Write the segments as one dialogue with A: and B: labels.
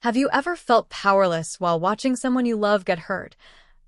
A: Have you ever felt powerless while watching someone you love get hurt,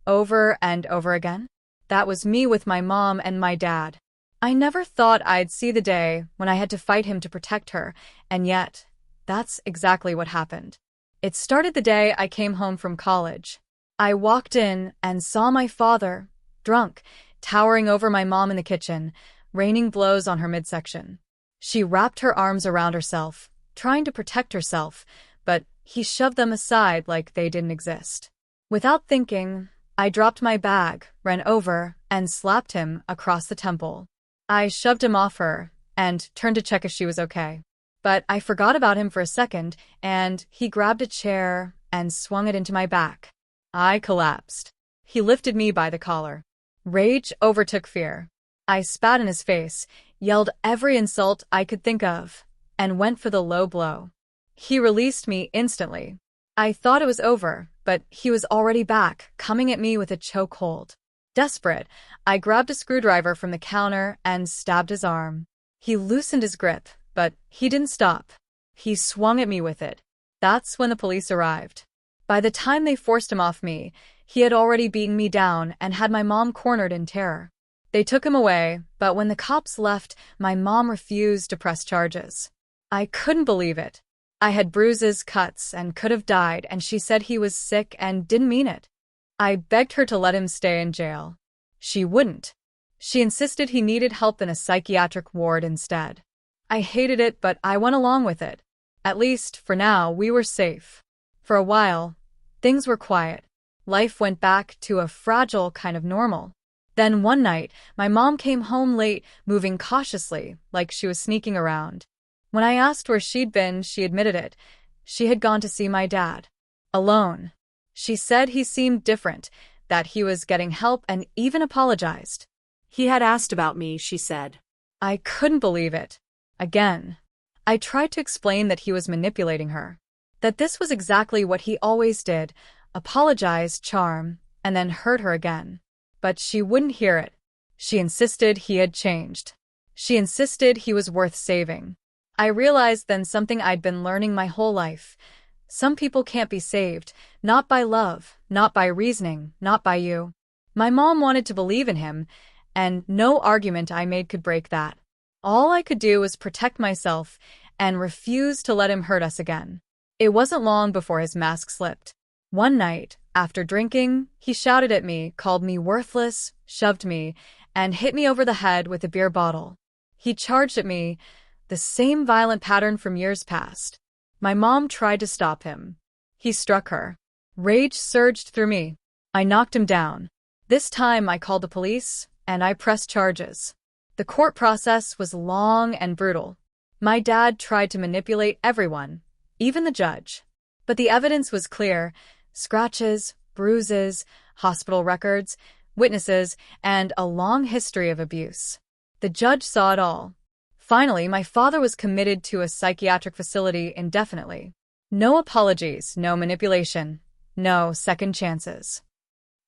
A: over and over again? That was me with my mom and my dad. I never thought I'd see the day when I had to fight him to protect her, and yet, that's exactly what happened. It started the day I came home from college. I walked in and saw my father, drunk, towering over my mom in the kitchen, raining blows on her midsection. She wrapped her arms around herself, trying to protect herself, but he shoved them aside like they didn't exist. Without thinking, I dropped my bag, ran over, and slapped him across the temple. I shoved him off her and turned to check if she was okay. But I forgot about him for a second, and he grabbed a chair and swung it into my back. I collapsed. He lifted me by the collar. Rage overtook fear. I spat in his face, yelled every insult I could think of, and went for the low blow. He released me instantly. I thought it was over, but he was already back, coming at me with a chokehold. Desperate, I grabbed a screwdriver from the counter and stabbed his arm. He loosened his grip, but he didn't stop. He swung at me with it. That's when the police arrived. By the time they forced him off me, he had already beaten me down and had my mom cornered in terror. They took him away, but when the cops left, my mom refused to press charges. I couldn't believe it. I had bruises, cuts, and could have died, and she said he was sick and didn't mean it. I begged her to let him stay in jail. She wouldn't. She insisted he needed help in a psychiatric ward instead. I hated it, but I went along with it. At least, for now, we were safe. For a while, things were quiet. Life went back to a fragile kind of normal. Then one night, my mom came home late, moving cautiously, like she was sneaking around. When I asked where she'd been, she admitted it. She had gone to see my dad. Alone. She said he seemed different, that he was getting help, and even apologized.
B: He had asked about me, she said.
A: I couldn't believe it. Again. I tried to explain that he was manipulating her. That this was exactly what he always did, apologize, charm, and then hurt her again. But she wouldn't hear it. She insisted he had changed. She insisted he was worth saving. I realized then something I'd been learning my whole life. Some people can't be saved, not by love, not by reasoning, not by you. My mom wanted to believe in him, and no argument I made could break that. All I could do was protect myself and refuse to let him hurt us again. It wasn't long before his mask slipped. One night, after drinking, he shouted at me, called me worthless, shoved me, and hit me over the head with a beer bottle. He charged at me, the same violent pattern from years past. My mom tried to stop him. He struck her. Rage surged through me. I knocked him down. This time I called the police, and I pressed charges. The court process was long and brutal. My dad tried to manipulate everyone, even the judge. But the evidence was clear: scratches, bruises, hospital records, witnesses, and a long history of abuse. The judge saw it all. Finally, my father was committed to a psychiatric facility indefinitely. No apologies, no manipulation, no second chances.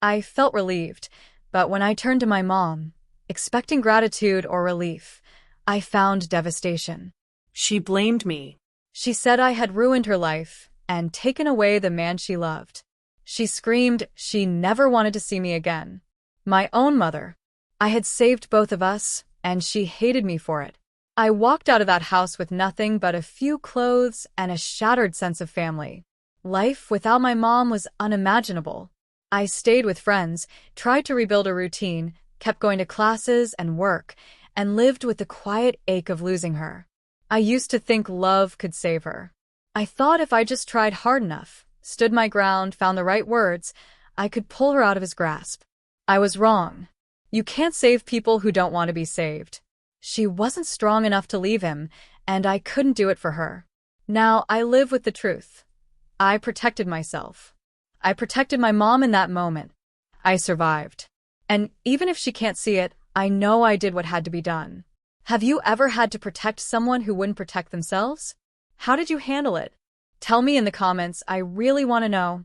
A: I felt relieved, but when I turned to my mom, expecting gratitude or relief, I found devastation.
B: She blamed me.
A: She said I had ruined her life and taken away the man she loved. She screamed she never wanted to see me again. My own mother. I had saved both of us, and she hated me for it. I walked out of that house with nothing but a few clothes and a shattered sense of family. Life without my mom was unimaginable. I stayed with friends, tried to rebuild a routine, kept going to classes and work, and lived with the quiet ache of losing her. I used to think love could save her. I thought if I just tried hard enough, stood my ground, found the right words, I could pull her out of his grasp. I was wrong. You can't save people who don't want to be saved. She wasn't strong enough to leave him, and I couldn't do it for her. Now I live with the truth. I protected myself. I protected my mom in that moment. I survived. And even if she can't see it, I know I did what had to be done. Have you ever had to protect someone who wouldn't protect themselves? How did you handle it? Tell me in the comments, I really want to know.